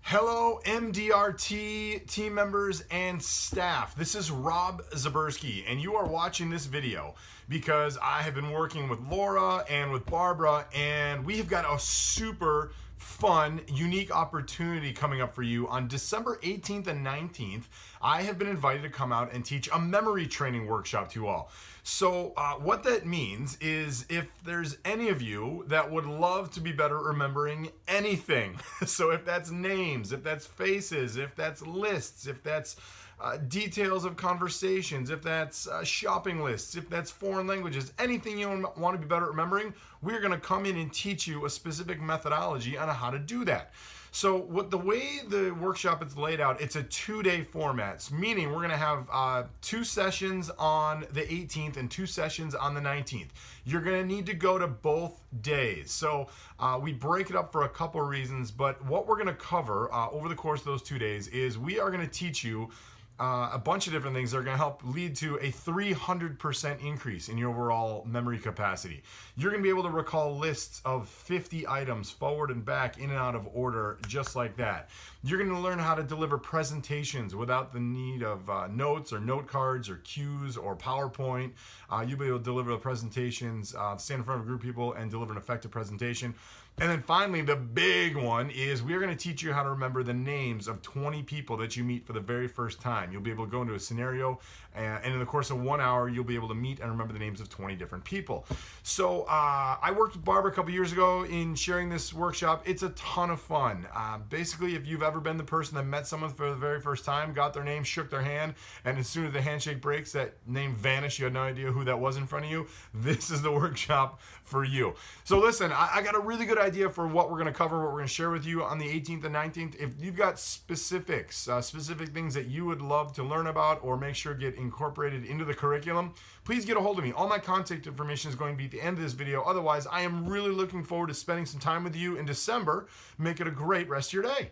Hello, MDRT team members and staff. This is Rob Zabersky, and you are watching this video because I have been working with Laura and with Barbara, and we have got a super fun, unique opportunity coming up for you on December 18th and 19th. I have been invited to come out and teach a memory training workshop to you all. So what that means is if there's any of you that would love to be better remembering anything, so if that's names, if that's faces, if that's lists, if that's details of conversations, if that's shopping lists, if that's foreign languages, anything you want to be better at remembering, we're going to come in and teach you a specific methodology on how to do that. So the way the workshop is laid out, it's a 2-day format, meaning we're going to have 2 sessions on the 18th and 2 sessions on the 19th. You're going to need to go to both days. So we break it up for a couple of reasons, but what we're going to cover over the course of those 2 days is we are going to teach you a bunch of different things that are going to help lead to a 300% increase in your overall memory capacity. You're going to be able to recall lists of 50 items forward and back, in and out of order, just like that. You're going to learn how to deliver presentations without the need of notes or note cards or cues or PowerPoint. You'll be able to deliver the presentations, stand in front of a group of people and deliver an effective presentation. And then finally, the big one is we're going to teach you how to remember the names of 20 people that you meet for the very first time. You'll be able to go into a scenario, and in the course of 1 hour, you'll be able to meet and remember the names of 20 different people. So I worked with Barbara a couple years ago in sharing this workshop. It's a ton of fun. Basically, if you've ever been the person that met someone for the very first time, got their name, shook their hand, and as soon as the handshake breaks, that name vanished, you had no idea who that was in front of you, this is the workshop for you. So listen, I got a really good idea for what we're going to cover, what we're going to share with you on the 18th and 19th. If you've got specifics, specific things that you would love to learn about or make sure get incorporated into the curriculum, please get a hold of me. All my contact information is going to be at the end of this video. Otherwise, I am really looking forward to spending some time with you in December. Make it a great rest of your day.